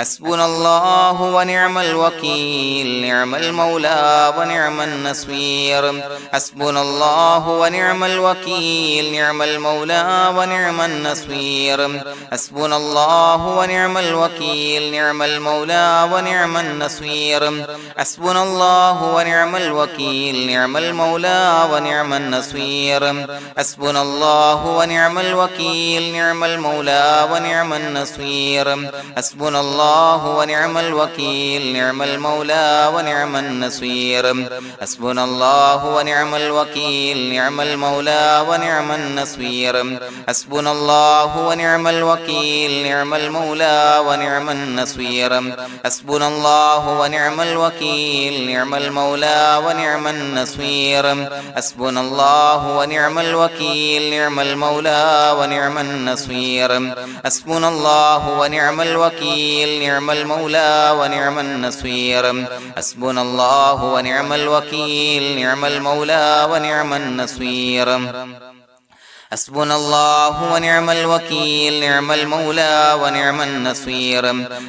حسبنا الله ونعم الوكيل نعم المولى ونعم النصير حسبنا الله ونعم الوكيل نعم المولى ونعم النصير حسبنا الله ونعم الوكيل نعم المولى ونعم النصير حسبنا الله ونعم الوكيل نعم المولى ونعم النصير حسبنا الله ونعم الوكيل نعم المولى ونعم النصير حسبنا الله ونعم الوكيل نعم المولى ونعم النصير حسبنا الله ونعم الوكيل نعم المولى ونعم النصير حسبنا الله ونعم الوكيل نعم المولى ونعم النصير حسبنا الله ونعم الوكيل نعم المولى ونعم النصير حسبنا الله ونعم الوكيل نعم المولى ونعم النصير حسبنا الله ونعم الوكيل نعم المولى ونعم النصير حسبنا الله ونعم الوكيل نعم المولى ونعم النصير حسبنا الله ونعم الوكيل نعم المولى ونعم النصير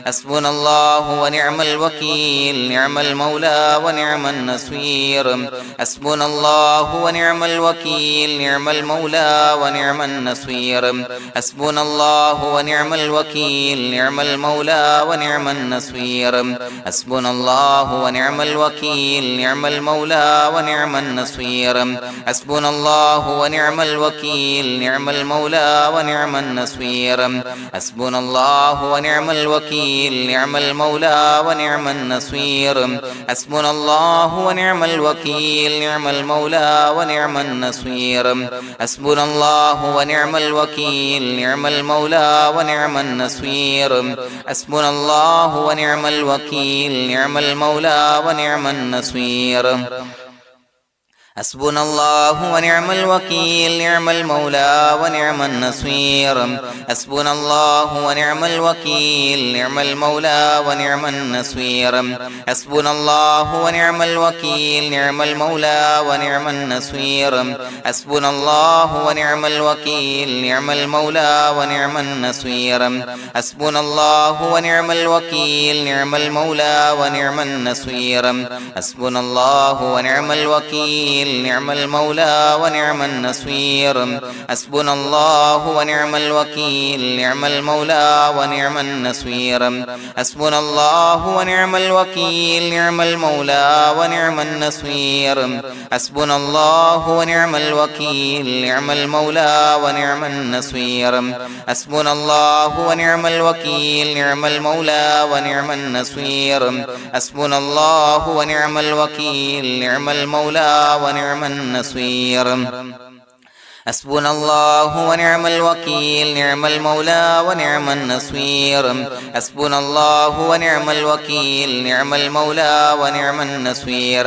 حسبنا الله ونعم الوكيل نعم المولى ونعم النصير حسبنا الله ونعم الوكيل نعم المولى ونعم النصير حسبنا الله ونعم الوكيل نعم المولى ونعم النصير حسبنا الله ونعم الوكيل نعم المولى ونعم النصير حسبنا الله ونعم الوكيل نعم المولى ونعم النصير حسبنا الله ونعم الوكيل نعم المولى ونعم النصير حسبنا الله ونعم الوكيل نعم المولى ونعم النصير حسبنا الله ونعم الوكيل نعم المولى ونعم النصير حسبنا الله ونعم الوكيل نعم المولى ونعم النصير حسبنا الله ونعم الوكيل نعم المولى ونعم النصير حسبنا الله ونعم الوكيل نعم المولى ونعم النصير حسبنا الله ونعم الوكيل نعم المولى ونعم النصير حسبنا الله ونعم الوكيل نعم المولى ونعم النصير حسبنا الله ونعم الوكيل نعم المولى ونعم النصير حسبنا الله ونعم الوكيل نعم المولى ونعم النصير حسبنا الله ونعم الوكيل نعم المولى ونعم النصير حسبنا الله ونعم الوكيل نعم المولى ونعم النصير حسبنا الله ونعم الوكيل نعم المولى ونعم النصير حسبنا الله ونعم الوكيل نعم المولى ونعم النصير حسبنا الله ونعم الوكيل نعم المولى ونعم النصير حسبنا الله ونعم الوكيل نعم المولى ونعم النصير حسبنا الله ونعم الوكيل نعم المولى ونعم النصير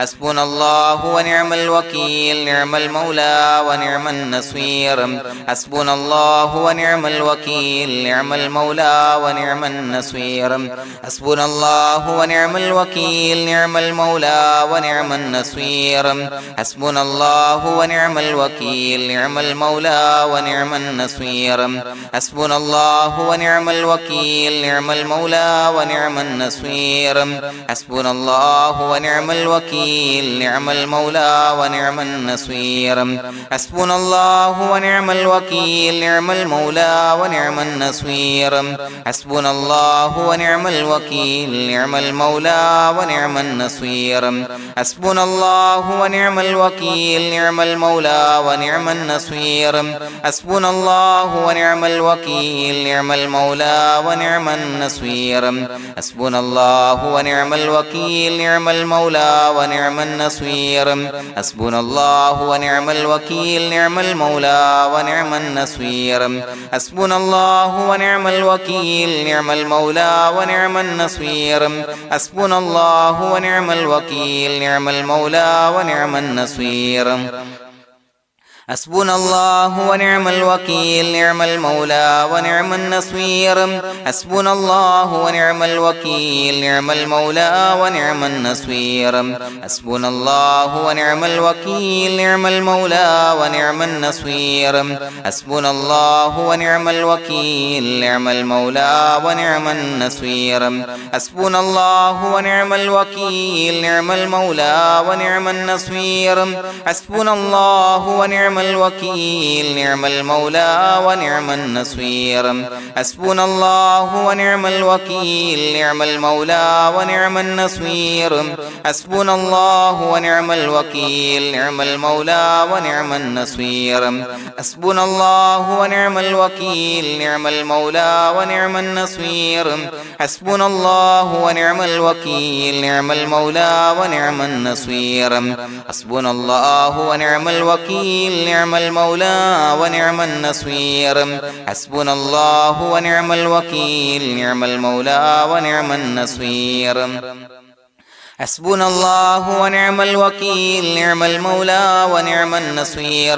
حسبنا الله ونعم الوكيل نعم المولى ونعم النصير حسبنا الله ونعم الوكيل نعم المولى ونعم النصير حسبنا الله ونعم الوكيل نعم المولى ونعم النصير حسبنا الله ونعم الوكيل نعم المولى ونعم النصير حسبنا الله ونعم الوكيل نعم المولى ونعم النصير حسبنا الله ونعم الوكيل نعم المولى ونعم النصير حسبنا الله ونعم الوكيل نعم المولى ونعم النصير حسبنا الله ونعم الوكيل نعم المولى ونعم النصير حسبنا الله ونعم الوكيل نعم المولى ونعم النصير حسبنا الله ونعم الوكيل نعم المولى ونعم النصير حسبنا الله ونعم الوكيل نعم المولى ونعم النصير حسبنا الله ونعم الوكيل نعم المولى ونعم النصير حسبنا الله ونعم الوكيل نعم المولى ونعم النصير حسبنا الله ونعم الوكيل نعم المولى ونعم النصير حسبنا الله ونعم الوكيل نعم المولى ونعم النصير حسبنا الله ونعم الوكيل نعم المولى ونعم النصير حسبنا الله ونعم الوكيل نعم المولى ونعم النصير حسبنا الله ونعم الوكيل نعم المولى ونعم النصير حسبنا الله ونعم الوكيل نعم المولى ونعم النصير حسبنا الله ونعم الوكيل نعم المولى ونعم النصير حسبنا الله ونعم الوكيل نعم المولى ونعم النصير حسبنا الله ونعم الوكيل نعم المولى ونعم النصير حسبنا الله ونعم الوكيل نعم المولى ونعم النصير حسبنا الله ونعم الوكيل نعم المولى ونعم النصير حسبنا الله ونعم الوكيل نعم المولى ونعم النصير حسبنا الله ونعم الوكيل نعم المولى ونعم النصير حسبنا الله ونعم الوكيل نعم المولى ونعم النصير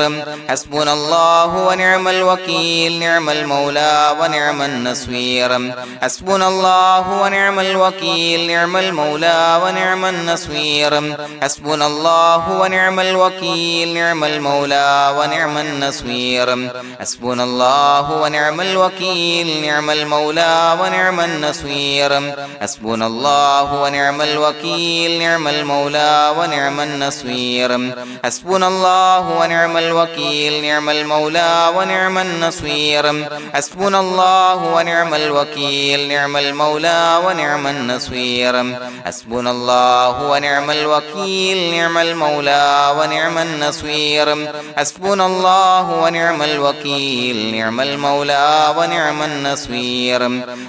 حسبنا الله ونعم الوكيل نعم المولى ونعم النصير حسبنا الله ونعم الوكيل نعم المولى ونعم النصير حسبنا الله ونعم الوكيل نعم المولى ونعم النصير حسبنا الله ونعم الوكيل نعم المولى ونعم النصير حسبنا الله ونعم الوكيل نعم المولى ونعم النصير حسبنا الله ونعم الوكيل نعم المولى ونعم النصير حسبنا الله ونعم الوكيل نعم المولى ونعم النصير حسبنا الله ونعم الوكيل نعم المولى ونعم النصير حسبنا الله ونعم الوكيل نعم المولى ونعم النصير حسبنا الله ونعم الوكيل نعم المولى ونعم النصير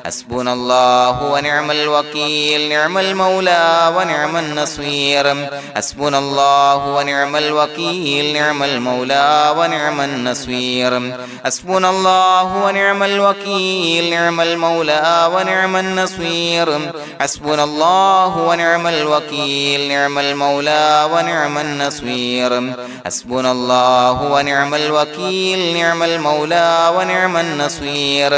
حسبنا الله ونعم الوكيل نعم المولى ونعم النصير حسبنا الله ونعم الوكيل نعم المولى ونعم النصير حسبنا الله ونعم الوكيل نعم المولى ونعم النصير حسبنا الله ونعم الوكيل نعم المولى ونعم النصير حسبنا الله ونعم الوكيل نعم المولى ونعم النصير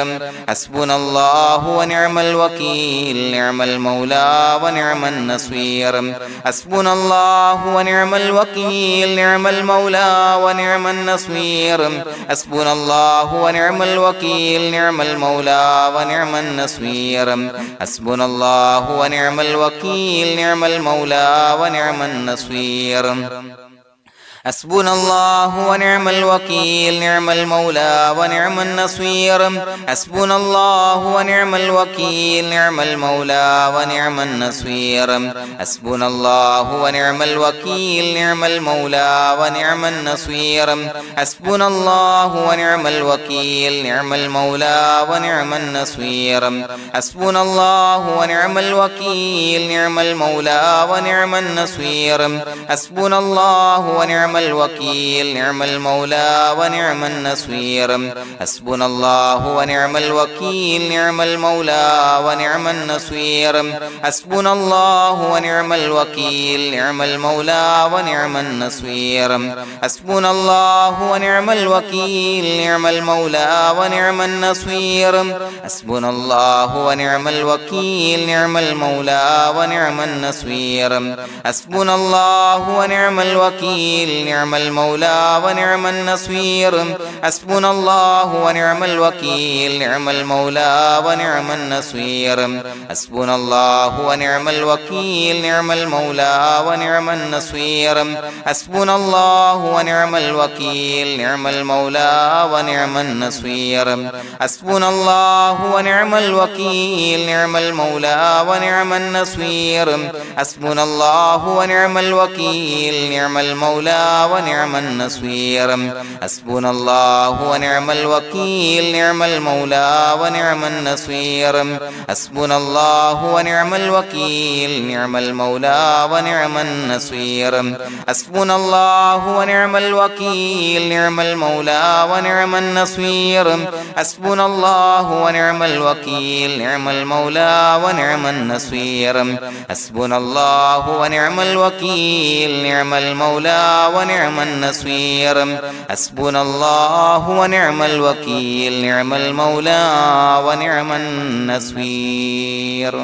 حسبنا الله ونعم الوكيل نعم المولى ونعم النصير حسبنا الله ونعم الوكيل نعم المولى ونعم النصير حسبنا الله ونعم الوكيل نعم المولى ونعم النصير حسبنا الله ونعم الوكيل نعم المولى ونعم النصير حسبنا الله ونعم الوكيل نعم المولى ونعم النصير حسبنا الله ونعم الوكيل نعم المولى ونعم النصير حسبنا الله ونعم الوكيل نعم المولى ونعم النصير حسبنا الله ونعم الوكيل نعم المولى ونعم النصير حسبنا الله ونعم الوكيل نعم المولى ونعم النصير حسبنا الله ونعم الوكيل نعم المولى ونعم النصير حسبنا الله ونعم الوكيل نعم المولى ونعم النصير حسبنا الله ونعم الوكيل نعم المولى ونعم النصير حسبنا الله ونعم الوكيل نعم المولى ونعم النصير حسبنا الله ونعم الوكيل نعم المولى ونعم النصير حسبنا الله ونعم الوكيل نعم المولى ونعم النصير حسبنا الله ونعم الوكيل نعم المولى ونعم النصير حسبنا الله ونعم الوكيل نعم المولى ونعم النصير حسبنا الله ونعم الوكيل نعم المولى ونعم النصير حسبنا الله ونعم الوكيل نعم المولى ونعم النصير حسبنا الله ونعم الوكيل نعم المولى ونعم النصير حسبنا الله ونعم الوكيل نعم المولى ونعم النصير حسبنا الله ونعم الوكيل نعم المولى ونعم النصير حسبنا الله ونعم الوكيل نعم المولى ونعم النصير حسبنا الله ونعم الوكيل نعم المولى ونعم النصير حسبنا الله ونعم الوكيل نعم المولى ونعم النصير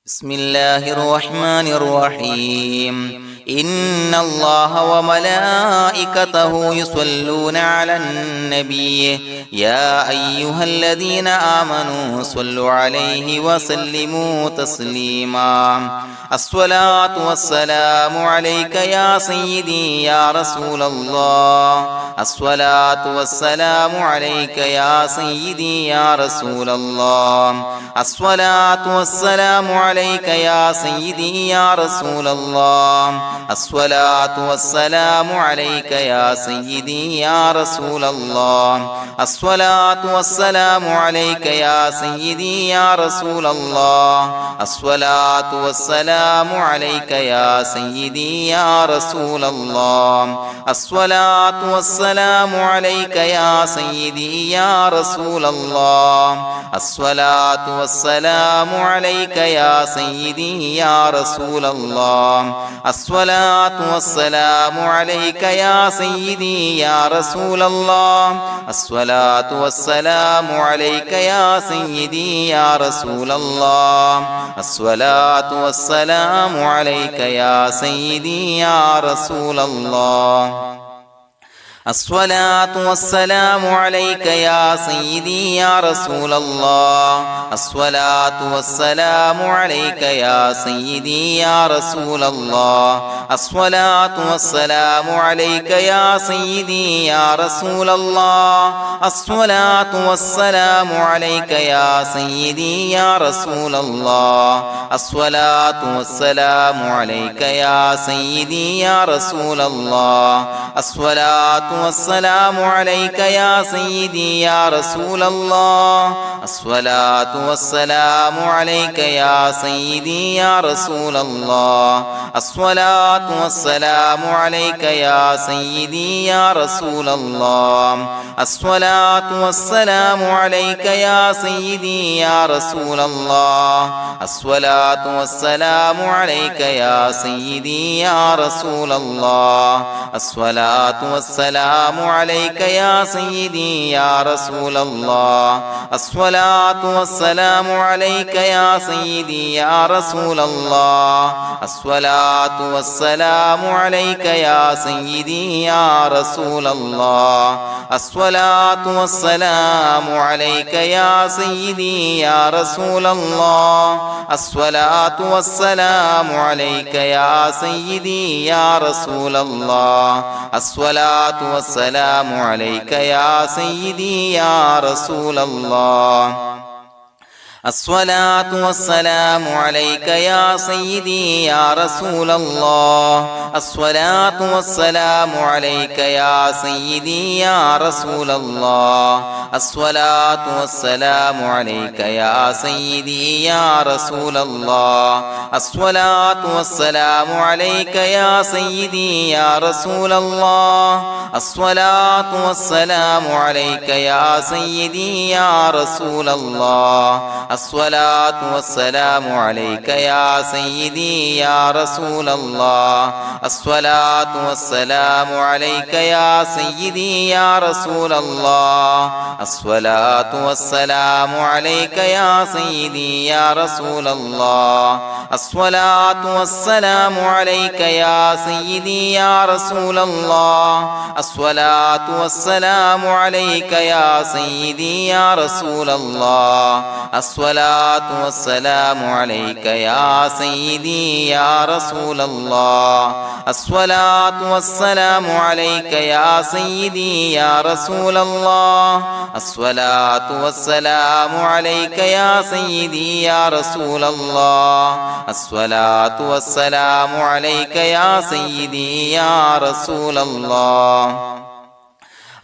بسم الله الرحمن الرحيم إن الله وملائكته يصلون على النبي يا أيها الذين آمنوا صلوا عليه وسلموا تسليما الصلاة والسلام عليك يا سيدي يا رسول الله الصلاة والسلام عليك يا سيدي يا رسول الله الصلاة والسلام عليك يا سيدي يا رسول الله الصلاة والسلام عليك يا سيدي يا رسول الله الصلاة والسلام عليك يا سيدي يا رسول الله الصلاة والسلام عليك يا سيدي يا رسول الله الصلاة والسلام عليك يا سيدي يا رسول الله الصلاة والسلام عليك يا سيدي يا رسول الله الصلاة والسلام عليك يا سيدي يا رسول الله الصلاة والسلام عليك يا سيدي يا رسول الله الصلاة والسلام عليك يا سيدي يا رسول الله الصلاة والسلام عليك يا سيدي يا رسول الله الصلاة والسلام عليك يا سيدي يا رسول الله الصلاة والسلام عليك يا سيدي يا رسول الله الصلاة والسلام عليك يا سيدي يا رسول الله الصلاة والسلام عليك يا سيدي يا رسول الله الصلاة والسلام عليك يا سيدي يا رسول الله الصلاة والسلام عليك يا سيدي يا رسول الله الصلاة والسلام عليك يا سيدي يا رسول الله الصلاة والسلام عليك يا سيدي يا رسول الله الصلاة والسلام عليك يا سيدي يا رسول الله الصلاة والسلام عليك يا سيدي يا رسول الله الصلاة والسلام عليك يا سيدي يا رسول الله الصلاة والسلام عليك يا سيدي يا رسول الله الصلاة والسلام عليك يا سيدي يا رسول الله الصلاة والسلام عليك يا سيدي يا رسول الله الصلاة والسلام عليك يا سيدي يا رسول الله الصلاة والسلام عليك يا سيدي يا رسول الله الصلاة والسلام عليك يا سيدي يا رسول الله الصلاة والسلام عليك يا سيدي يا رسول الله الصلاة والسلام عليك يا سيدي يا رسول الله الصلاة والسلام عليك يا سيدي يا رسول الله الصلاة والسلام عليك يا سيدي يا رسول الله الصلاة والسلام عليك يا سيدي يا رسول الله الصلاة والسلام عليك يا سيدي يا رسول الله الصلاة والسلام عليك يا سيدي يا رسول الله الصلاة والسلام عليك يا سيدي يا رسول الله الصلاة والسلام عليك يا سيدي يا رسول الله الصلاة والسلام عليك يا سيدي يا رسول الله الصلاة والسلام عليك يا سيدي يا رسول الله الصلاة والسلام عليك يا سيدي يا رسول الله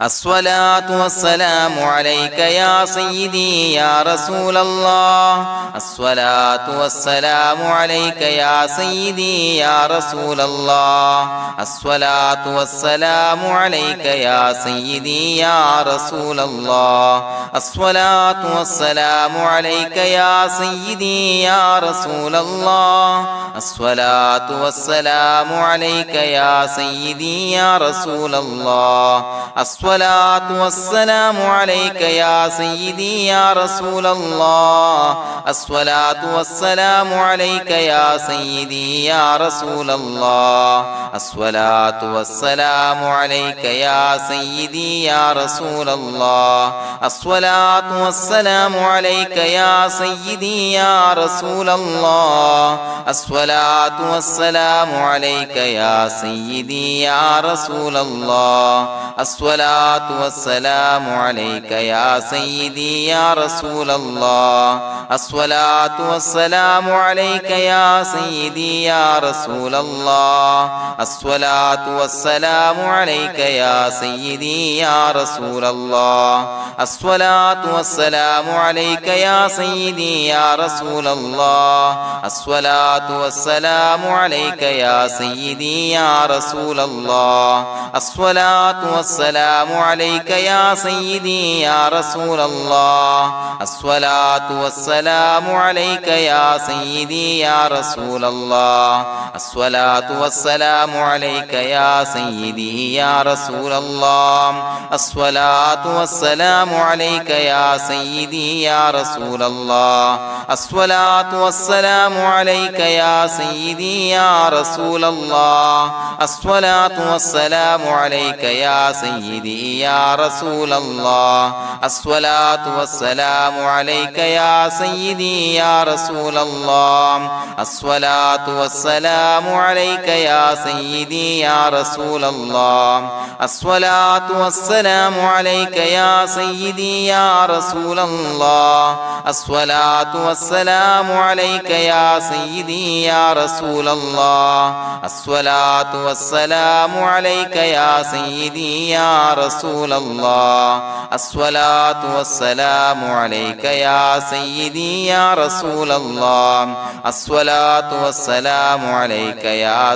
الصلاة والسلام عليك يا سيدي يا رسول الله الصلاة والسلام عليك يا سيدي يا رسول الله الصلاة والسلام عليك يا سيدي يا رسول الله الصلاة والسلام عليك يا سيدي يا رسول الله الصلاة والسلام عليك يا سيدي يا رسول الله الصلاة والسلام عليك يا سيدي يا رسول الله الصلاة والسلام عليك يا سيدي يا رسول الله الصلاة والسلام عليك يا سيدي يا رسول الله الصلاة والسلام عليك يا سيدي يا رسول الله الصلاة والسلام عليك يا سيدي يا رسول الله الصلاة والسلام عليك يا سيدي يا رسول الله الصلاة والسلام عليك يا سيدي يا رسول الله الصلاة والسلام عليك يا سيدي يا رسول الله الصلاة والسلام عليك يا سيدي يا رسول الله الصلاة والسلام عليك يا سيدي يا رسول الله الصلاة والسلام عليك يا سيدي يا رسول الله الصلاة والسلام عليك يا سيدي يا رسول الله الصلاة والسلام عليك يا سيدي يا رسول الله الصلاة والسلام عليك يا سيدي يا رسول الله الصلاة والسلام عليك يا سيدي يا رسول الله الصلاة والسلام عليك يا سيدي يا رسول الله الصلاة والسلام عليك يا سيدي يا رسول الله الصلاة والسلام عليك يا سيدي يا رسول الله الصلاة والسلام عليك يا سيدي يا رسول الله الصلاة والسلام عليك يا سيدي يا رسول الله الصلاة والسلام عليك يا سيدي يا رسول الله الصلاة والسلام عليك يا سيدي يا رسول الله الصلاة والسلام عليك يا سيدي يا رسول الله الصلاة والسلام عليك يا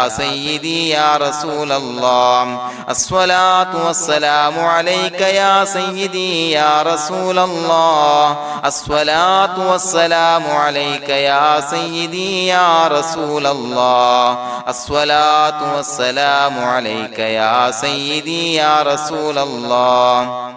سيدي يا رسول الله الصلاة والسلام عليك يا سيدي يا رسول الله الصلاة والسلام عليك يا سيدي يا رسول الله الصلاة والسلام عليك يا سيدي يا رسول الله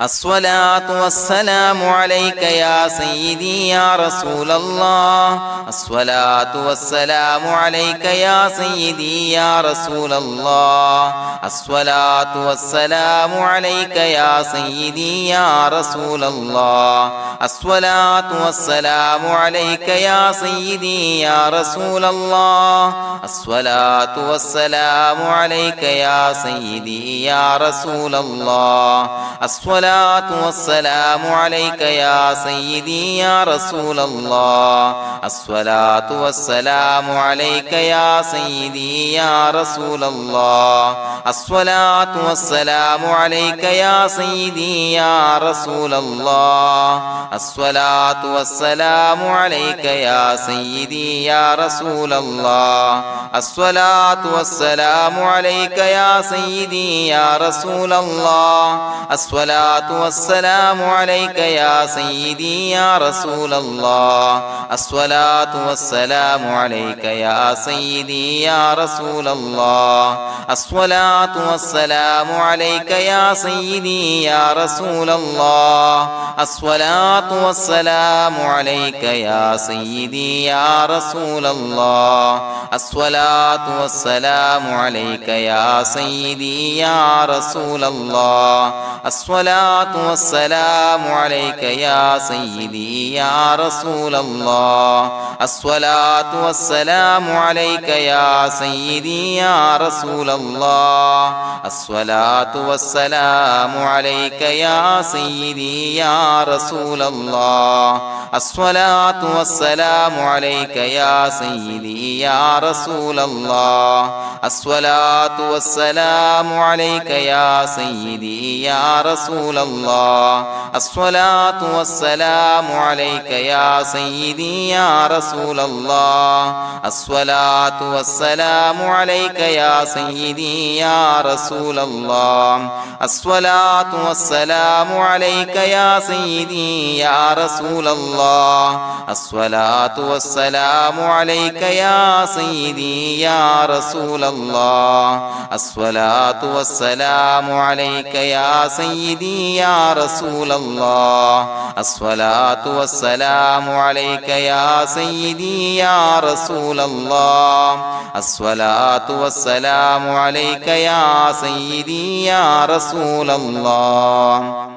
الصلاة والسلام عليك يا سيدي يا رسول الله الصلاة والسلام عليك يا سيدي يا رسول الله الصلاة والسلام عليك يا سيدي يا رسول الله الصلاة والسلام عليك يا سيدي يا رسول الله الصلاة والسلام عليك يا سيدي يا رسول الله الصلاة والسلام عليك يا سيدي يا رسول الله الصلاة والسلام عليك يا سيدي يا رسول الله الصلاة والسلام عليك يا سيدي يا رسول الله الصلاة والسلام عليك يا سيدي يا رسول الله الصلاة والسلام عليك يا سيدي يا رسول الله الصلاة والسلام عليك يا سيدي يا رسول الله الصلاة والسلام عليك يا سيدي يا رسول الله الصلاة والسلام عليك يا سيدي يا رسول الله الصلاة والسلام عليك يا سيدي يا رسول الله الصلاة والسلام عليك يا سيدي يا رسول الله الصلاة الصلاة والسلام عليك يا سيدي يا رسول الله الصلاة والسلام عليك يا سيدي يا رسول الله الصلاة والسلام عليك يا سيدي يا رسول الله الصلاة والسلام عليك يا سيدي يا رسول الله الصلاة والسلام عليك يا سيدي يا رسول الله الصلاة والسلام عليك يا سيدي يا رسول الله الصلاة والسلام عليك يا سيدي يا رسول الله الصلاة والسلام عليك يا سيدي يا رسول الله الصلاة والسلام عليك يا سيدي يا رسول الله الصلاة والسلام عليك يا سيدي يا رسول الله الصلاة والسلام عليك يا سيدي يا رسول الله الصلاة والسلام عليك يا سيدي يا رسول الله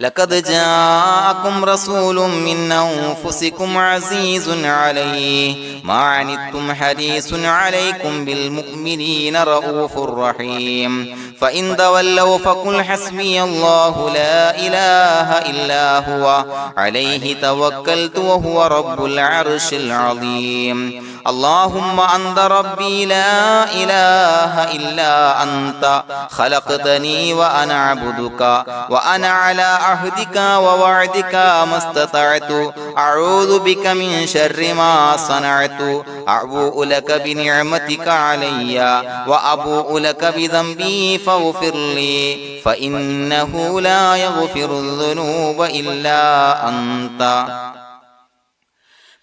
لقد جاءكم رسول من أنفسكم عزيز عليه ما عنتم حريص عليكم بالمؤمنين رؤوف رحيم فإن تولوا فقل حسبي الله لا إله إلا هو عليه توكلت وهو رب العرش العظيم اللهم أنت ربي لا إله إلا أنت خلقتني وأنا عبدك وأنا على عهدك ووعدك ما استطعت أعوذ بك من شر ما صنعت أبوء لك بنعمتك علي وأبوء لك بذنبي فاغفر لي فإنه لا يغفر الذنوب إلا أنت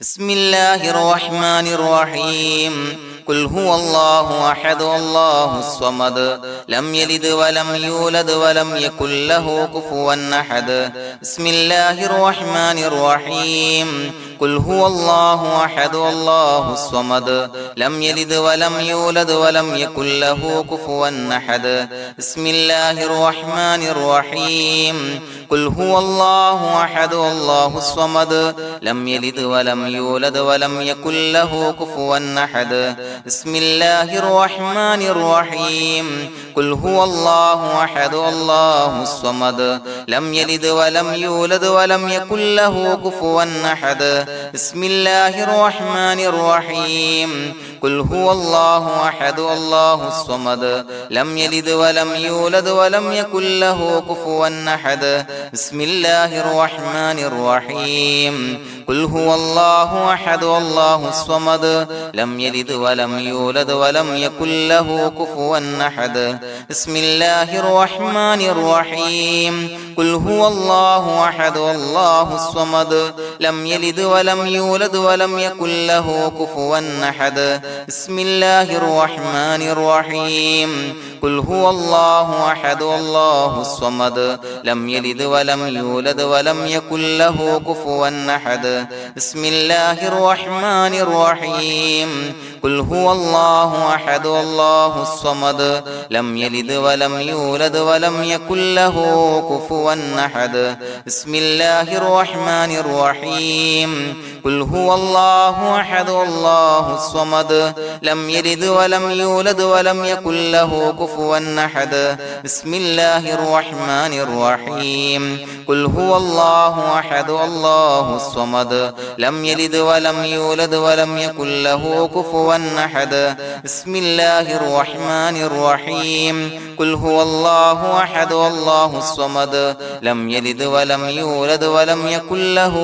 بسم الله الرحمن الرحيم قل هو الله أحد الله الصمد لم يلد ولم يولد ولم يكن له كفوا أحد بسم الله الرحمن الرحيم قل هو الله أحد الله الصمد لم يلد ولم يولد ولم يكن له كفوا أحد بسم الله الرحمن الرحيم قل هو الله أحد الله الصمد لم يلد ولم يولد ولم يكن له كفوا أحد بسم الله الرحمن الرحيم قل هو الله أحد الله الصمد لم يلد ولم يولد ولم يكن له كفوا أحد بسم الله الرحمن الرحيم قل هو الله أحد الله الصمد لم يلد ولم يولد ولم يكن له كفوا أحد بسم الله الرحمن الرحيم قل هو الله أحد الله الصمد لم يلد ولم يولد ولم يكن له كفوا أحد بسم الله الرحمن الرحيم قل هو الله أحد الله الصمد لم يلد ولم يولد ولم يكن له كفوا أحد بسم الله الرحمن الرحيم قل هو الله أحد الله الصمد لم يلد ولم يولد ولم يكن له كفوا أحد بسم الله الرحمن الرحيم قل هو الله أحد الله الصمد لم يلد ولم يولد ولم يكن له كفوا أحد بسم الله الرحمن الرحيم قل هو الله أحد الله الصمد لم يلد ولم يولد ولم يكن له كفوا أحد بسم الله الرحمن الرحيم قل هو الله أحد الله الصمد لم يلد ولم يولد ولم يكن له كفوا أحد بسم الله الرحمن الرحيم قل هو الله أحد الله الصمد لم يلد ولم يولد ولم يكن له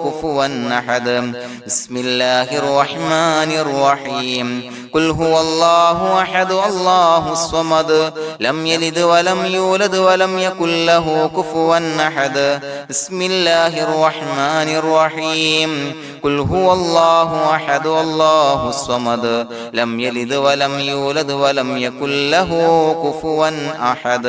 كفوا أحد بسم الله الرحمن الرحيم قل هو الله أحد الله الصمد لم يلد ولم يولد ولم يكن له كفوا أحد بسم الله الرحمن الرحيم قل هو الله أحد الله الصمد لم يلد ولم يولد ولم يكن له كفوا أحد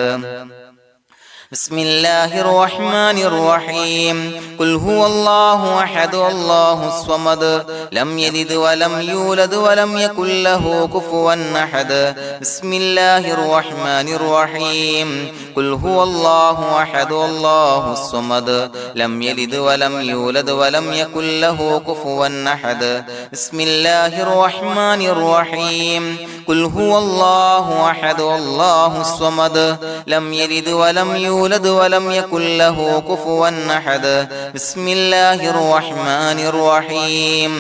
بسم الله الرحمن الرحيم قل هو الله أحد الله الصمد لم يلد ولم يولد ولم يكن له كفوا أحد بسم الله الرحمن الرحيم قل هو الله أحد الله الصمد لم يلد ولم يولد ولم يكن له كفوا أحد بسم الله الرحمن الرحيم قل هو الله أحد الله الصمد لم يلد ولم يولد ولم يكن له كفوا أحد بسم الله الرحمن الرحيم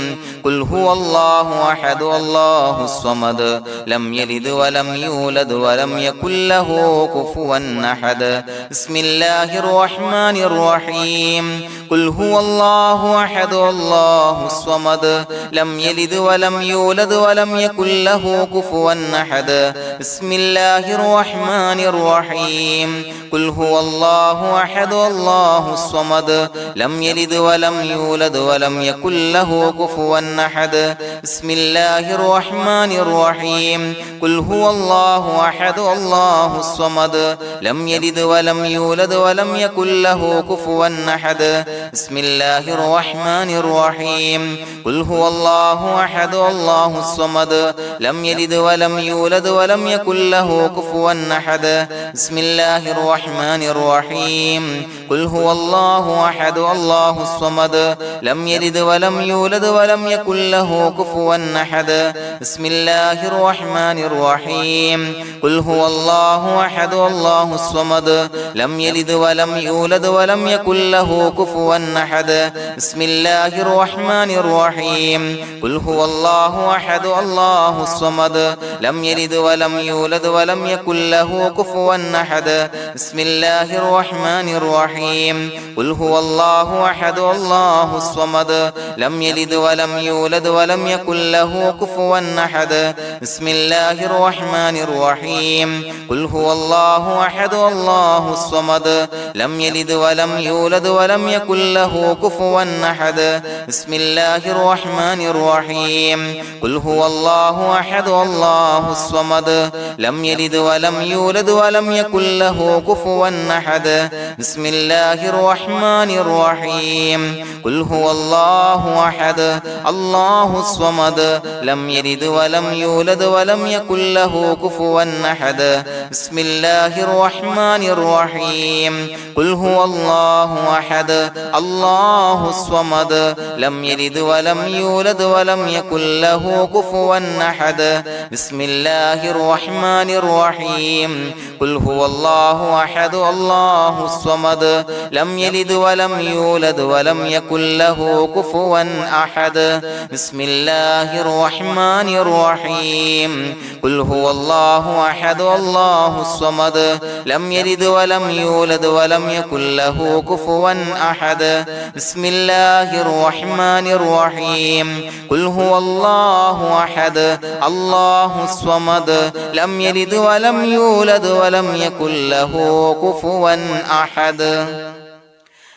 قل هو الله أحد الله الصمد لم يلد ولم يولد ولم يكن له كفوا أحد بسم الله الرحمن الرحيم قل هو الله أحد الله الصمد لم يلد ولم يولد ولم يكن له كفوا أحد بسم الله الرحمن الرحيم قل هو الله أحد الله الصمد لم يلد ولم يولد ولم يكن له كفوا أحد بسم الله الرحمن الرحيم قل هو الله أحد الله الصمد لم يلد ولم يولد ولم يكن له كفوا أحد بسم الله الرحمن الرحيم قل هو الله أحد الله الصمد لم يلد ولم يولد ولم يكن له كفوا أحد بسم الله الرحمن الرحيم قل هو الله أحد الله الصمد لم يلد ولم يولد ولم يكن له كفوا أحد بسم الله الرحمن الرحيم قل هو الله أحد الله الصمد لم يلد ولم يولد ولم يكن له كفوا أحد بسم الله الرحمن الرحيم قل هو الله أحد الله الصمد لم يلد ولم يولد ولم يكن له كفوا أحد بسم الله الرحمن الرحيم قل هو الله أحد الله الصمد لم يلد ولم يولد ولم يكن له كفوا أحد بسم الله الرحمن الرحيم قل هو الله أحد الله الصمد لم يلد ولم يولد ولم يكن له كفوا أحد بسم الله الرحمن الرحيم قل هو الله أحد الله الصمد لم يلد ولم يولد ولم يكن له كفوا أحد بسم الله الرحمن الرحيم قل هو الله أحد الله الصمد لم يلد ولم يولد ولم يكن له كفوا أحد بسم الله الرحمن الرحيم قل هو الله أحد الله الصمد لم يلد ولم يولد ولم يكن له كفوا أحد بسم الله الرحمن الرحيم قل هو الله أحد الله الصمد لم يلد ولم يولد ولم يكن له كفوا أحد بسم الله الرحمن الرحيم قل هو الله أحد الله الصمد لم يلد ولم يولد ولم يكن له كفوا أحد بسم الله الرحمن الرحيم قل هو الله أحد الله الصمد لم يلد ولم يولد ولم يكن له كفوا أحد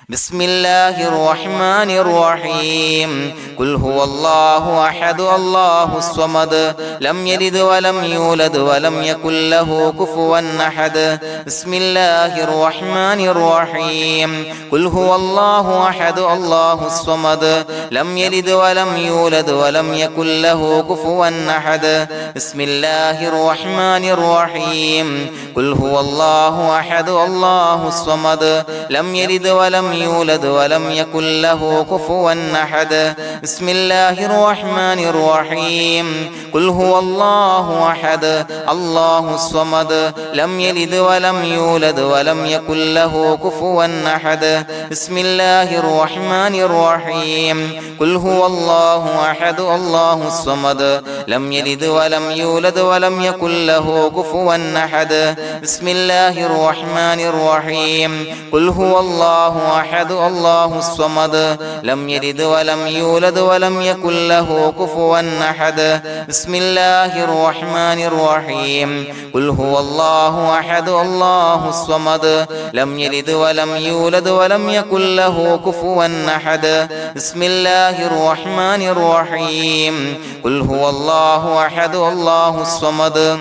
بسم الله الرحمن الرحيم قل هو الله أحد الله الصمد لم يلد ولم يولد ولم يكن له كفوا أحد بسم الله الرحمن الرحيم قل هو الله أحد الله الصمد لم يلد ولم يولد ولم يكن له كفوا أحد بسم الله الرحمن الرحيم قل هو الله أحد الله الصمد لم يلد ولم يولد ولم يكن له كفوا أحد بسم الله الرحمن الرحيم قل هو الله أحد الله الصمد لم يلد ولم يولد ولم يكن له كفوا أحد بسم الله الرحمن الرحيم قل هو الله أحد الله الصمد لم يلد ولم يولد ولم يكن له كفوا أحد بسم الله الرحمن الرحيم قل هو الله أحد الله الصمد لم يلد ولم يولد ولم يكن له كفوا أحد بسم الله الرحمن الرحيم قل هو الله أحد الله الصمد لم يلد ولم يولد ولم يكن له كفوا أحد بسم الله الرحمن الرحيم قل هو الله أحد الله الصمد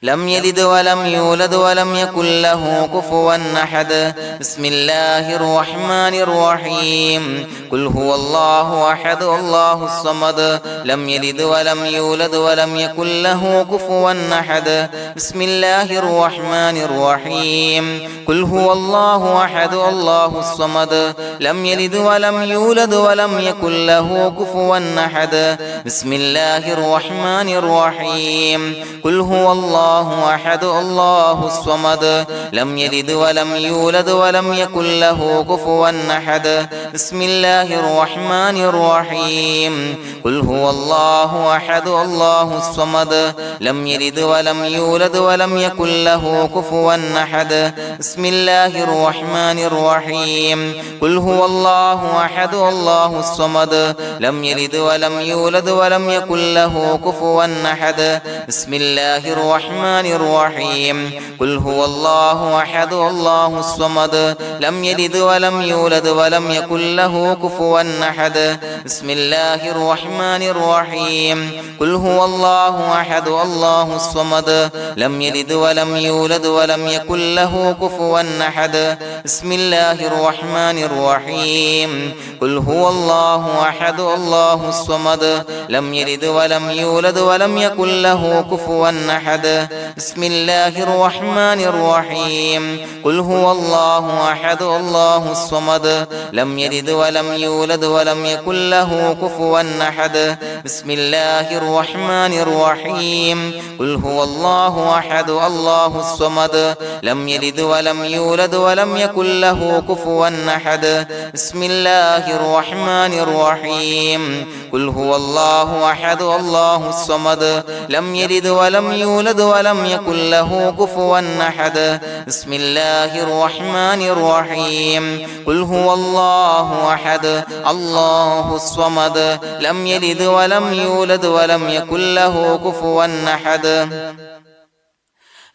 لم يلد ولم يولد ولم يكن له كفوا أحد بسم الله الرحمن الرحيم قل هو الله أحد الله الصمد لم يلد ولم يولد ولم يكن له كفوا أحد بسم الله الرحمن الرحيم قل هو الله أحد الله الصمد لم يلد ولم يولد ولم يكن له كفوا أحد بسم الله الرحمن الرحيم قل هو الله أحد الله الصمد لم يلد ولم يولد ولم يكن له كفوا أحد بسم الله الرحمن الرحيم قل هو الله أحد الله الصمد لم يلد ولم يولد ولم يكن له كفوا أحد بسم الله الرحمن الرحيم قل هو الله أحد الله الصمد لم يلد ولم يولد ولم يكن له كفوا أحد بسم الله الرحمن الرحيم قل هو الله أحد الله الصمد لم يلد ولم يولد ولم يكن له كفوا أحد بسم الله الرحمن الرحيم قل هو الله أحد الله الصمد لم يلد ولم يولد ولم يكن له كفوا أحد بسم الله الرحمن الرحيم قل هو الله أحد الله الصمد لم يلد ولم يولد ولم يكن له كفوا أحد بسم الله الرحمن الرحيم قل هو الله أحد الله الصمد لم يلد ولم يولد ولم يكن له كفوا أحد بسم الله الرحمن الرحيم قل هو الله أحد الله الصمد لم يلد ولم يولد ولم يكن له كفوا أحد بسم الله الرحمن الرحيم قل هو الله أحد الله الصمد لم يلد ولم يولد ولم يكن له كفوا أحد بسم الله الرحمن الرحيم قل هو الله أحد الله الصمد لم يلد ولم يولد ولم يكن له كفوا أحد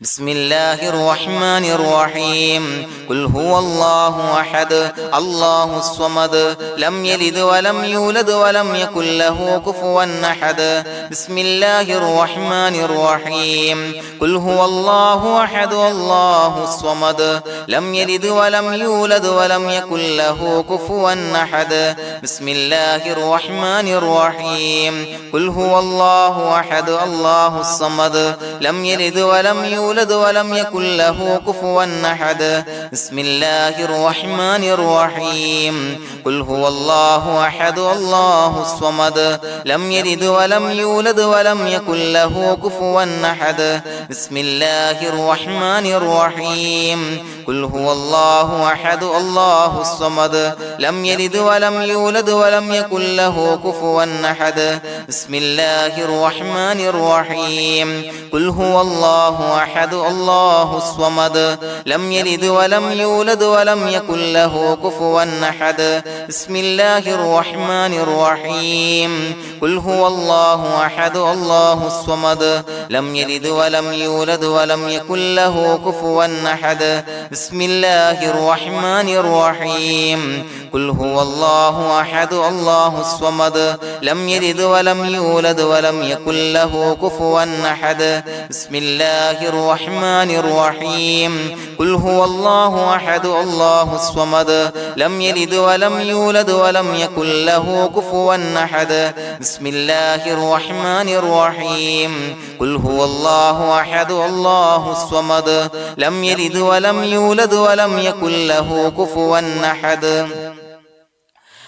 بسم الله الرحمن الرحيم قل هو الله أحد الله الصمد لم يلد ولم يولد ولم يكن له كفوا أحد بسم الله الرحمن الرحيم قل هو الله أحد الله الصمد لم يلد ولم يولد ولم يكن له كفوا أحد بسم الله الرحمن الرحيم قل هو الله أحد الله الصمد لم يلد ولم يولد ولم يكن له كفوا أحد بسم الله الرحمن الرحيم قل هو الله أحد الله الصمد لم يلد ولم يولد ولم يكن له كفوا أحد بسم الله الرحمن الرحيم قل هو الله أحد الله الصمد لم يلد ولم يولد ولم يكن له كفوا أحد بسم الله الرحمن الرحيم قل هو الله أحد الله الصمد لم يلد ولم يولد ولم يكن له كفوا أحد بسم الله الرحمن الرحيم قل هو الله أحد الله الصمد لم يلد ولم يولد ولم يكن له كفوا أحد بسم الله الرحمن الرحيم قل هو الله أحد الله الصمد لم يلد ولم يولد ولم يكن له كفوا أحد بسم الله الرحمن الرحيم قل هو الله أحد الله الصمد لم يلد ولم يولد ولم يكن له كفوا أحد بسم الله الرحمن الرحيم قل هو الله أحد الله الصمد لم يلد ولم يولد ولم يكن له كفوا أحد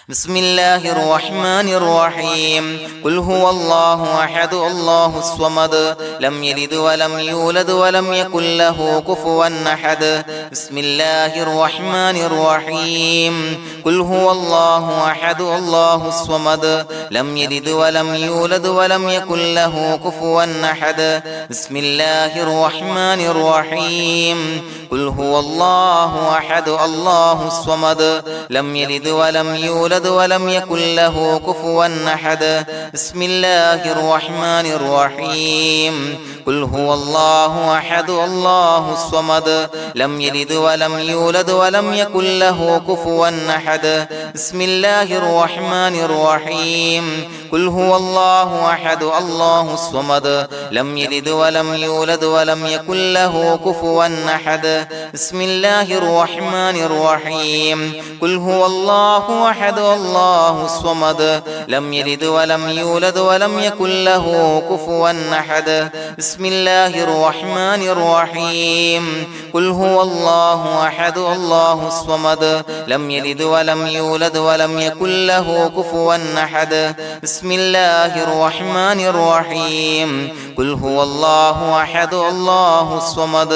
بسم الله الرحمن الرحيم قل هو الله أحد الله الصمد لم يلد ولم يولد ولم يكن له كفوا أحد بسم الله الرحمن الرحيم قل هو الله أحد الله الصمد لم يلد ولم يولد ولم يكن له كفوا أحد بسم الله الرحمن الرحيم قل هو الله أحد الله الصمد لم يلد ولم يولد يولد ولم يكن له كفوا أحد بسم الله الرحمن الرحيم قل هو الله أحد الله الصمد لم يلد ولم يولد ولم يكن له كفوا أحد بسم الله الرحمن الرحيم قل هو الله أحد الله الصمد لم يلد ولم يولد ولم يكن له كفوا أحد بسم الله الرحمن الرحيم قل هو الله أحد الله الصمد لم يلد ولم يولد ولم يكن له كفوا أحد بسم الله الرحمن الرحيم قل هو الله أحد الله الصمد لم يلد ولم يولد ولم يكن له كفوا أحد بسم الله الرحمن الرحيم قل هو الله أحد الله الصمد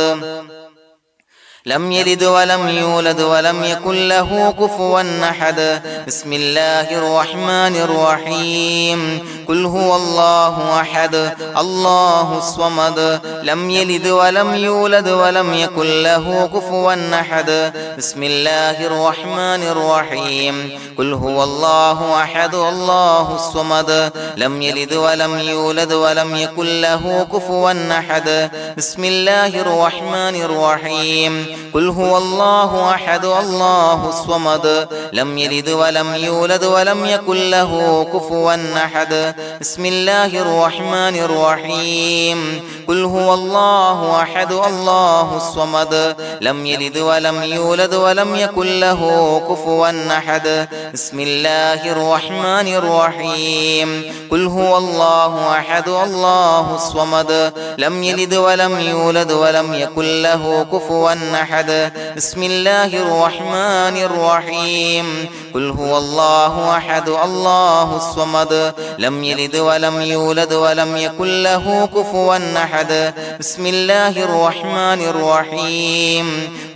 لم يلد ولم يولد ولم يكن له كفوا أحد بسم الله الرحمن الرحيم قل هو الله أحد الله الصمد لم يلد ولم يولد ولم يكن له كفوا أحد بسم الله الرحمن الرحيم قل هو الله أحد الله الصمد لم يلد ولم يولد ولم يكن له كفوا أحد بسم الله الرحمن الرحيم قل هو الله أحد الله الصمد لم يلد ولم يولد ولم يكن له كفوا أحد بسم الله الرحمن الرحيم قل هو الله أحد الله الصمد لم يلد ولم يولد ولم يكن له كفوا أحد بسم الله الرحمن الرحيم قل هو الله أحد الله الصمد لم يلد ولم يولد ولم يكن له كفوا أحد بسم الله الرحمن الرحيم قل هو الله أحد الله الصمد لم يلد ولم يولد ولم يكن له كفوا أحد بسم الله الرحمن الرحيم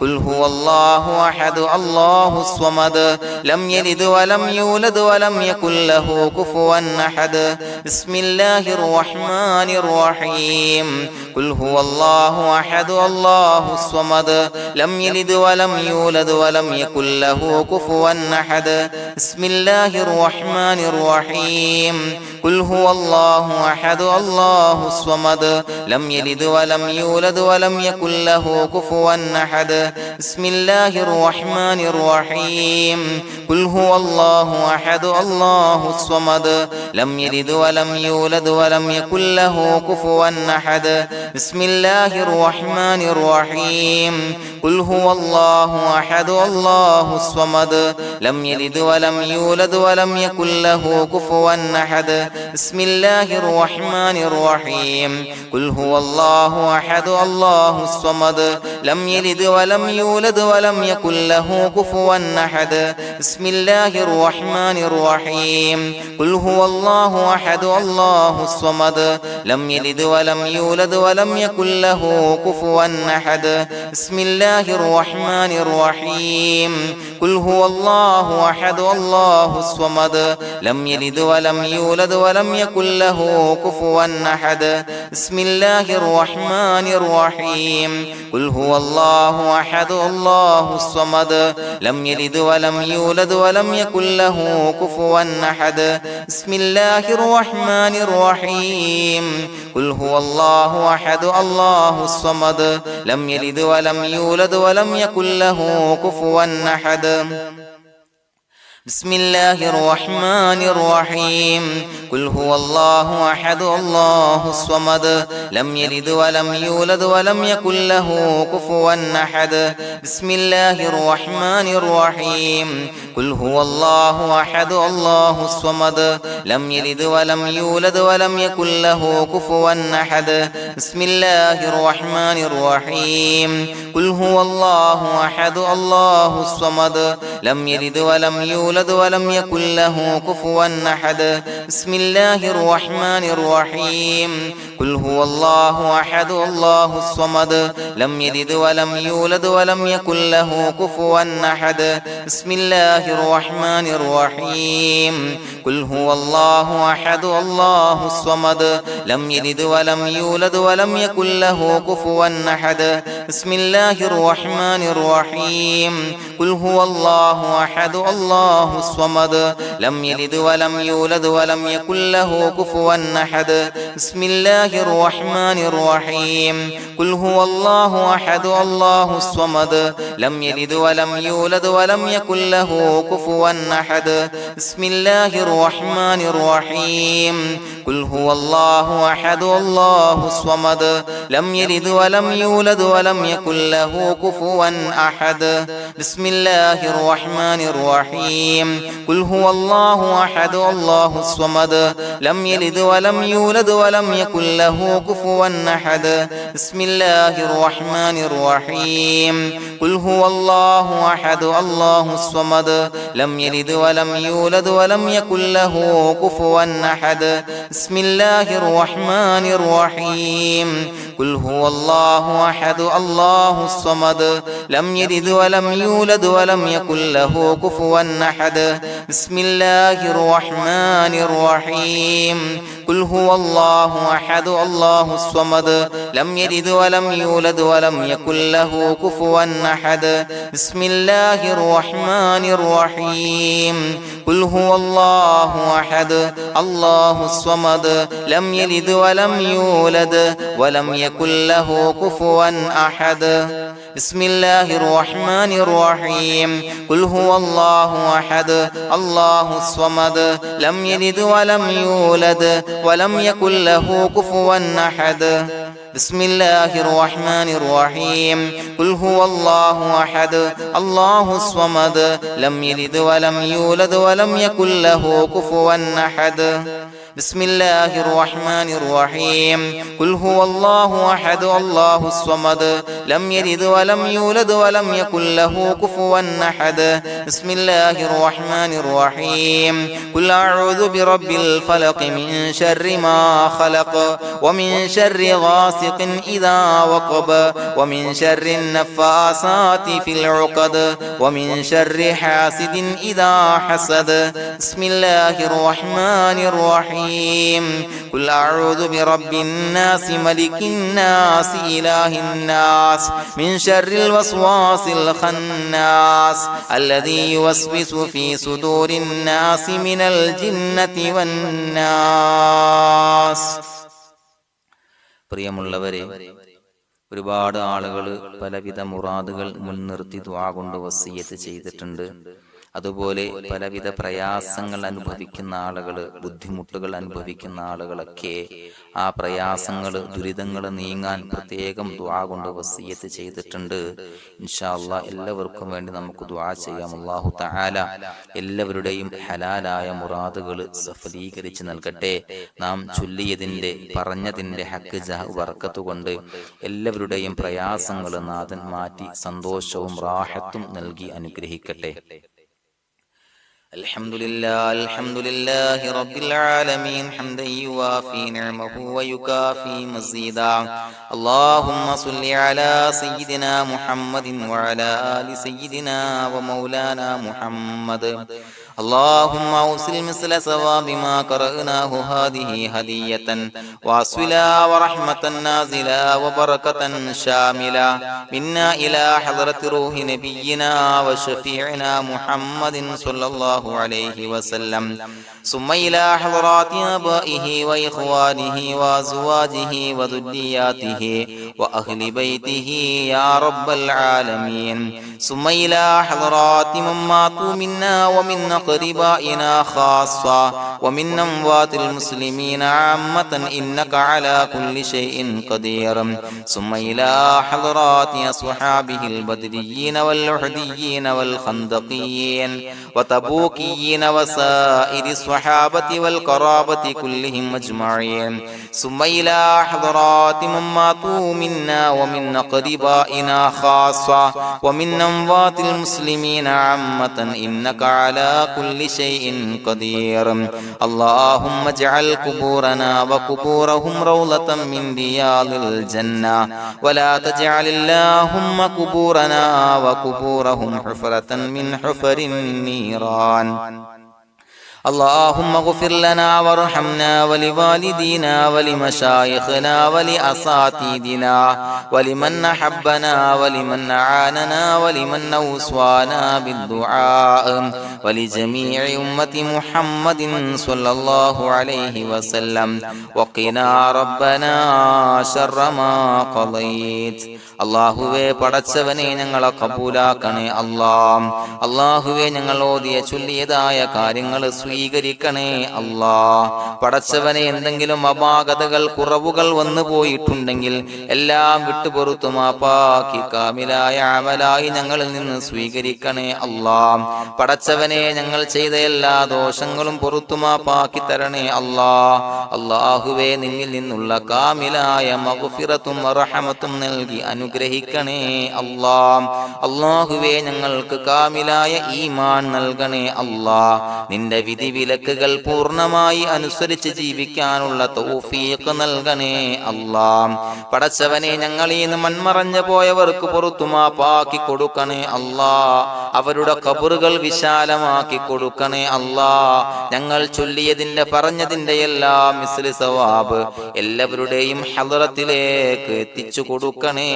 قل هو الله أحد الله الصمد لم يلد ولم يولد ولم يكن له كفوا أحد بسم الله الرحمن الرحيم قل هو الله أحد الله الصمد لم يلد ولم يولد ولم يكن له كفوا أحد بسم الله الرحمن الرحيم قل هو الله أحد الله الصمد لم يلد ولم يولد ولم يكن له كفوا أحد بسم الله الرحمن الرحيم قل هو الله أحد الله الصمد لم يلد ولم يولد ولم يكن له كفوا أحد بسم الله الرحمن الرحيم قل هو الله أحد الله الصمد لم يلد ولم يولد ولم يكن له كفوا أحد بسم الله الرحمن الرحيم قل هو الله أحد الله الصمد لم يلد ولم يولد ولم يكن له كفوا أحد بسم الله الرحمن الرحيم قل هو الله أحد الله الصمد لم يلد ولم يولد ولم يكن له كفوا أحد بسم الله الرحمن الرحيم قل هو الله أحد الله الصمد لم يلد ولم يولد ولم يكن له كفوا أحد بسم الله الرحمن الرحيم قل هو الله أحد الله الصمد لم يلد ولم يولد ولم يكن له كفوا أحد بسم الله الرحمن الرحيم قل هو الله أحد الله الصمد لم يلد ولم يولد ولم يكن له كفوا أحد بسم الله الرحمن الرحيم قل هو الله أحد الله الصمد لم يلد ولم يولد ولم يكن له كفوا أحد بسم الله الرحمن الرحيم قل هو الله أحد الله الصمد لم يلد ولم يولد ولم يكن له كفوا أحد بسم الله الرحمن الرحيم قل هو الله أحد الله الصمد لم يلد ولم يولد ولم يكن له كفوا أحد بسم الله الرحمن الرحيم قل هو الله أحد الله الصمد لم يلد ولم يولد ولم يكن له كفوا أحد بسم الله الرحمن الرحيم قل هو الله أحد الله الصمد لم يلد ولم يولد ولم يكن له كفوا أحد بسم الله الرحمن الرحيم قل هو الله الله أحد الله الصمد لم يلد ولم يولد ولم يكن له كفوا أحد بسم الله الرحمن الرحيم قل هو الله أحد الله الصمد لم يلد ولم يولد ولم يكن له كفوا أحد بسم الله الرحمن الرحيم قل هو الله أحد الله الصمد لم يلد ولم يولد ولم يكن له كفوا أحد بسم الله الرحمن الرحيم قل هو الله أحد الله الصمد لم يلد ولم يولد ولم يكن له كفوا أحد بسم الله الرحمن الرحيم قل هو الله أحد الله الصمد لم يلد ولم يولد ولم يكن له كفوا أحد بسم الله الرحمن الرحيم قل هو الله أحد الله الصمد لم يلد ولم يولد ولم يكن له كفوا أحد بسم الله الرحمن الرحيم قل هو الله أحد الله الصمد لم يلد ولم يولد ولم يكن له كفوا أحد بسم الله الرحمن الرحيم قل هو الله أحد الله الصمد لم يلد ولم يولد ولم يكن له كفوا أحد بسم الله الرحمن الرحيم قل هو الله أحد الله الصمد لم يلد ولم يولد ولم يكن له كفوا أحد بسم الله الرحمن الرحيم قل هو الله أحد الله الصمد لم يلد ولم يولد ولم يكن له كفوا أحد بسم الله الرحمن الرحيم قل هو الله أحد الله الصمد لم يلد ولم يولد ولم يكن له كفوا أحد بسم الله الرحمن الرحيم قل أعوذ برب الفلق من شر ما خلق ومن شر غاسق إذا وقب ومن شر النفاثات في العقد ومن شر حاسد إذا حسد بسم الله الرحمن الرحيم قل أعوذ برب الناس ملك الناس إله الناس من شر الوسواس الخناس الذي يوسوس في صدور الناس من الجنة والناس. പ്രിയമുള്ളവരെ, ഒരുപാട് ആളുകൾ പലവിധ മുറാദുകൾ മുൻനിർത്തി ദുആ കൊണ്ട് വസിയ്യത്ത് ചെയ്തിട്ടുണ്ട്. അതുപോലെ പലവിധ പ്രയാസങ്ങൾ അനുഭവിക്കുന്ന ആളുകൾ, ബുദ്ധിമുട്ടുകൾ അനുഭവിക്കുന്ന ആളുകളൊക്കെ ആ പ്രയാസങ്ങൾ, ദുരിതങ്ങൾ നീങ്ങാൻ പ്രത്യേകം ദുആ കൊണ്ട് വസിയ്യത്ത് ചെയ്തിട്ടുണ്ട്. ഇൻഷാ അല്ലാഹ് എല്ലാവർക്കും വേണ്ടി നമുക്ക് ദുആ ചെയ്യാം. അല്ലാഹു തആല എല്ലാവരുടെയും ഹലാലായ മുറാദുകൾ സഫലീകരിച്ച് നൽകട്ടെ. നാം ചൊല്ലിയതിന്റെ, പറഞ്ഞതിന്റെ ഹക്ക് ജാഹ് ബർക്കത്ത് കൊണ്ട് എല്ലാവരുടെയും പ്രയാസങ്ങൾ നാഥൻ മാറ്റി സന്തോഷവും റാഹത്തും നൽകി അനുഗ്രഹിക്കട്ടെ. الحمد لله رب العالمين حمدا يوافي نعمه ويكافي مزيدا. اللهم صل على سيدنا محمد وعلى آل سيدنا ومولانا محمد. اللهم أوصل مثل ثواب ما قرأناه هذه هدية واصلا ورحمة نازلا وبركة شاملة منا إلى حضرة روح نبينا وشفيعنا محمد صلى الله عليه وسلم، ثم إلى حضرات آبائه وإخوانه وأزواجه وذرياته وأهل بيته يا رب العالمين، ثم إلى حضرات من ماتوا منا ومن أقربائنا خاصة ومن أموات المسلمين عامة إنك على كل شيء قدير، ثم إلى حضرات أصحابه البدريين والأحديين والخندقيين وتبوكيين وسائر الصحابة والقرابة كلهم أجمعين، ثم إلى حضرات من ماتوا منا ومن أقربائنا خاصة ومن أموات المسلمين عامة إنك على كل شيء قدير. اللهم اجعل قبورنا وقبورهم روضة من رياض الجنة، ولا تجعل اللهم قبورنا وقبورهم حفرة من حفر النيران. اللهم اغفر لنا وارحمنا ولوالدينا ولمشايخنا ولأساتذتنا ولمن أحبنا ولمن أعاننا ولمن أوصانا بالدعاء ولجميع أمة محمد صلى الله عليه وسلم وقنا ربنا شر ما قضيت. അള്ളാഹുവേ പടച്ചവനെ ഞങ്ങളെ കബൂലാക്കണേ അല്ലാഹ്. അള്ളാഹുവേ ഞങ്ങൾ ഓതിയ ചൊല്ലിയതായ കാര്യങ്ങൾ സ്വീകരിക്കണേ അല്ലാഹ്. പടച്ചവനെ എന്തെങ്കിലും അപാകതകൾ കുറവുകൾ വന്നു പോയിട്ടുണ്ടെങ്കിൽ എല്ലാം വിട്ടുപൊറുത്തു മാപ്പാക്കി കാമിലായ അമലായി ഞങ്ങളിൽ നിന്ന് സ്വീകരിക്കണേ അല്ലാഹ്. പടച്ചവനെ ഞങ്ങൾ ചെയ്ത എല്ലാ ദോഷങ്ങളും പൊറുത്തു മാപ്പാക്കി തരണേ അല്ലാഹ്. അള്ളാഹുവേ നിന്നിൽ നിന്നുള്ള കാമിലായ മഗ്ഫിറത്തും റഹമത്തും നൽകി അനുഗ്രഹിക്കണേ അല്ലാഹ്. അല്ലാഹുവേ ഞങ്ങൾക്ക് കാമിലായ ഈമാൻ നൽകണേ അല്ലാഹ്. നിന്റെ വിധി വിലക്കുകൾ പൂർണ്ണമായി അനുസരിച്ച് ജീവിക്കാനുള്ള തൗഫീഖ് നൽകണേ അല്ലാഹ്. പടച്ചവനെ ഞങ്ങളിൽ നിന്ന് മൺമറഞ്ഞു പോയവർക്ക് പുറത്തു മാപ്പാക്കി കൊടുക്കണേ അല്ലാഹ്. അവരുടെ ഖബറുകൾ വിശാലമാക്കി കൊടുക്കണേ അല്ലാഹ്. ഞങ്ങൾ ചൊല്ലിയതിന്റെ പറഞ്ഞതിന്റെ എല്ലാം മിസ്ലി സവാബ് എല്ലാവരുടെയും ഹളറത്തിലേക്ക് എത്തിച്ചു കൊടുക്കണേ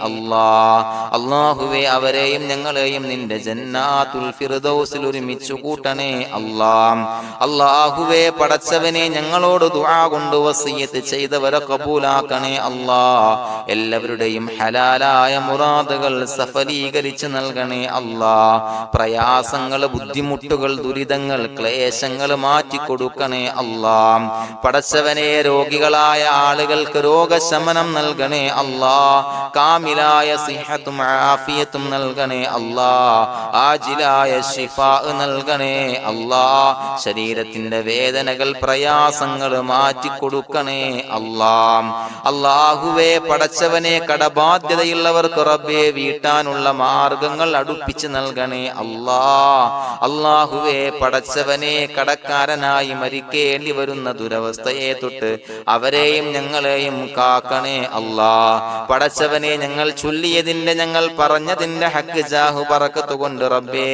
അല്ലാഹ്. അല്ലാഹുവേ അവരെയും ഞങ്ങളെയും നിന്റെ ജന്നാത്തുൽ ഫിർദൗസിൽ ഒരുമിച്ചു കൂട്ടണേ അല്ലാഹ്. അല്ലാഹുവേ പടച്ചവനെ ഞങ്ങളോട് ദുആ കൊണ്ട് വസിയത്ത് ചെയ്തവരെ കബൂലാക്കണേ അല്ലാഹ്. എല്ലാവരുടെയും ഹലാലായ മുറാദുകൾ സഫലീകരിച്ച് നൽകണേ അല്ലാഹ്. പ്രയാസങ്ങൾ, ബുദ്ധിമുട്ടുകൾ, ദുരിതങ്ങൾ, ക്ലേശങ്ങൾ മാറ്റിക്കൊടുക്കണേ അല്ലാഹ്. പടച്ചവനെ രോഗികളായ ആളുകൾക്ക് രോഗശമനം നൽകണേ അല്ലാഹ്. കാമിലായ സിഹത്തും ആഫിയത്തും നൽകണേ അല്ലാഹ്. ആജിലായ ശിഫാ നൽകണേ അല്ലാഹ്. ശരീരത്തിന്റെ വേദനകൾ, പ്രയാസങ്ങൾ മാറ്റിക്കൊടുക്കണേ അല്ലാഹ്. അല്ലാഹുവേ പടച്ചവനെ കടബാധ്യതയുള്ളവർക്ക് റബ്ബേ വീട്ടാനുള്ള മാർഗങ്ങൾ അടുപ്പിച്ച് നൽകണേ അല്ലാഹ്. അല്ലാഹുവേ പടച്ചവനെ കടക്കാരനായി മരിക്കേണ്ടി വരുന്ന ദുരവസ്ഥയെ തൊട്ട് അവരെയും ഞങ്ങളെയും കാക്കണേ അല്ലാഹ്. പടച്ചവനെ ഞങ്ങൾ ചൊല്ലിയതിന്റെ, ഞങ്ങൾ പറഞ്ഞതിന്റെ ഹക്ക് ജാഹു ബറക്കത്ത് കൊണ്ട് റബ്ബേ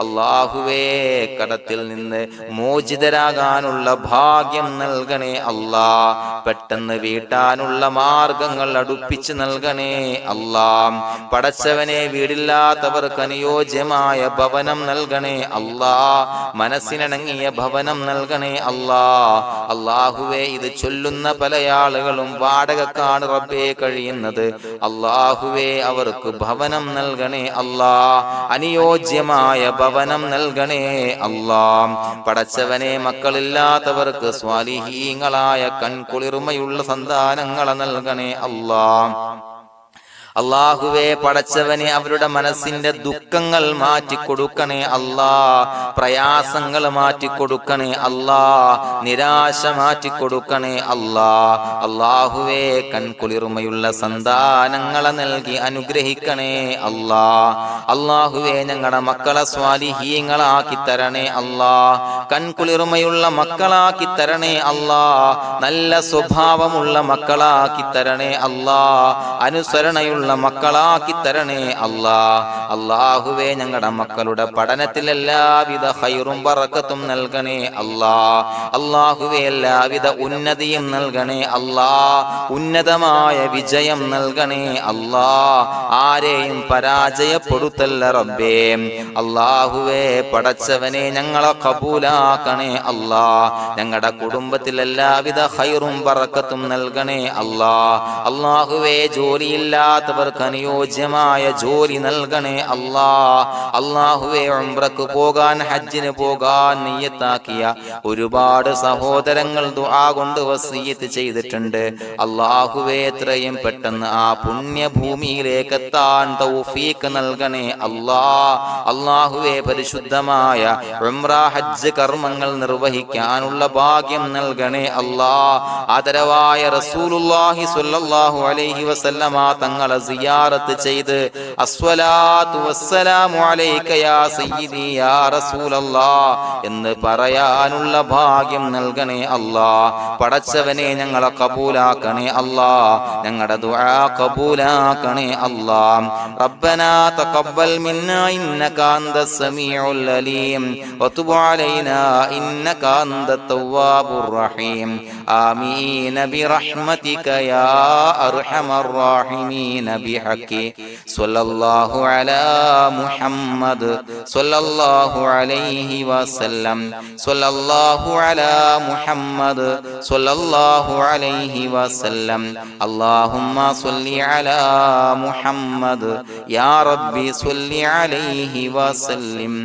അല്ലാഹുവേ കടത്തിൽ നിന്ന് മോചിതരാകാനുള്ള ഭാഗ്യം നൽകണേ അല്ലാഹ്. പെട്ടെന്ന് വീട്ടാനുള്ള മാർഗങ്ങൾ അടുപ്പിച്ച് നൽകണേ അല്ലാഹ്. പടച്ചവനെ വീടില്ലാത്തവർക്ക് അനുയോജ്യമായ ഭവനം നൽകണേ അല്ലാഹ്. മനസ്സിനിണങ്ങിയ ഭവനം നൽകണേ അല്ലാഹ്. അല്ലാഹുവേ ഇത് ചൊല്ലുന്ന പല ആളുകളും വാടകക്കാണ് റബ്ബേ കഴിയുന്നത്. അല്ലാഹുവേ അവർക്ക് ഭവനം നൽകണേ അല്ലാഹ്. അനുയോജ്യമായ ഭവനം നൽകണേ അല്ലാഹ്. പടച്ചവനെ മക്കളില്ലാത്തവർക്ക് സ്വാലിഹീങ്ങളായ കൺകുളിർമയുള്ള സന്താനങ്ങളെ നൽകണേ അല്ലാഹ്. അല്ലാഹുവേ പടച്ചവനെ അവരുടെ മനസ്സിന്റെ ദുഃഖങ്ങൾ മാറ്റിക്കൊടുക്കണേ അല്ലാഹ്. പ്രയാസങ്ങൾ മാറ്റിക്കൊടുക്കണേ അല്ലാഹ്. നിരാശ മാറ്റിക്കൊടുക്കണേ അല്ലാഹ്. അല്ലാഹുവേ കൺകുളിർമയുള്ള സന്താനങ്ങളെ നൽകി അനുഗ്രഹിക്കണേ അല്ലാഹ്. അല്ലാഹുവേ ഞങ്ങളുടെ മക്കളെ സ്വാലിഹീങ്ങളാക്കി തരണേ അല്ലാഹ്. കൺകുളിർമയുള്ള മക്കളാക്കി തരണേ അല്ലാഹ്. നല്ല സ്വഭാവമുള്ള മക്കളാക്കി തരണേ അല്ലാഹ്. അനുസരണയുള്ള മക്കളാക്കി തരണേ അല്ലാഹ്. അല്ലാഹുവേ ഞങ്ങളുടെ മക്കളുടെ പഠനത്തിൽ എല്ലാവിധ ഖൈറും ബറക്കത്തും നൽകണേ അല്ലാഹ്. അല്ലാഹുവേ എല്ലാവിധ ഉന്നതിയും നൽകണേ അല്ലാഹ്. ഉന്നതമായ വിജയം നൽകണേ അല്ലാഹ്. ആരെയും പരാജയപ്പെടുത്തല്ല റബ്ബേ. അല്ലാഹുവേ പടച്ചവനെ ഞങ്ങളെ കബൂലാക്കണേ അല്ലാഹ്. ഞങ്ങളുടെ കുടുംബത്തിൽ എല്ലാവിധ ഖൈറും ബറക്കത്തും നൽകണേ അല്ലാഹ്. അല്ലാഹുവേ ജോലിയില്ലാത്ത അനുയോജ്യമായ ജോലി നൽകണേ അല്ലാഹ്. അല്ലാഹുവേ ഉംറക്ക് പോകാൻ, ഹജ്ജിന് പോകാൻ നിയ്യത്താക്കിയ ഒരുപാട് സഹോദരങ്ങൾ ദുആ കൊണ്ട് വസിയത്ത് ചെയ്തിട്ടുണ്ട്. അല്ലാഹുവേ എത്രയും പെട്ടെന്ന് ആ പുണ്യഭൂമിയിലേക്ക് എത്താൻ തൗഫീഖ് നൽകണേ അല്ലാഹ്. അല്ലാഹുവേ പരിശുദ്ധമായ ഉംറ ഹജ്ജ് കർമ്മങ്ങൾ നിർവഹിക്കാനുള്ള ഭാഗ്യം നൽകണേ അല്ലാഹ്. ആദരവായ റസൂലുള്ളാഹി സ്വല്ലല്ലാഹു അലൈഹി വസല്ലമ തങ്ങളെ സിയാറത്ത് ചെയ്ത് അസ്സലാത്തു വസ്സലാമു അലൈക യാ സയ്യിദി യാ റസൂലല്ലാഹ് എന്ന് പറയാനുള്ള ഭാഗ്യം നൽകണേ അല്ലാഹ്. പടച്ചവനെ ഞങ്ങളെ കബൂലാക്കണേ അല്ലാഹ്, ഞങ്ങളുടെ ദുആ കബൂലാക്കണേ അല്ലാഹ്. റബ്ബനാ തഖബ്ബൽ മിന്നാ ഇന്നക അന്തസ് സമീഉൽ അലീം വതുബ് അലൈനാ ഇന്നക അന്തത് തവ്വാബുർ റഹീം. ആമീൻ ബിറഹ്മതിക യാ അർഹമർ റഹീമീൻ ബിഹഖി സ്വല്ലല്ലാഹു അലാ മുഹമ്മദ് സ്വല്ലല്ലാഹു അലൈഹി വസല്ലം സ്വല്ലല്ലാഹു അലാ മുഹമ്മദ് സ്വല്ലല്ലാഹു അലൈഹി വസല്ലം. അല്ലാഹുമ്മ സ്വല്ലി അലാ മുഹമ്മദ് യാ റബ്ബി സ്വല്ലി അലൈഹി വസല്ലം.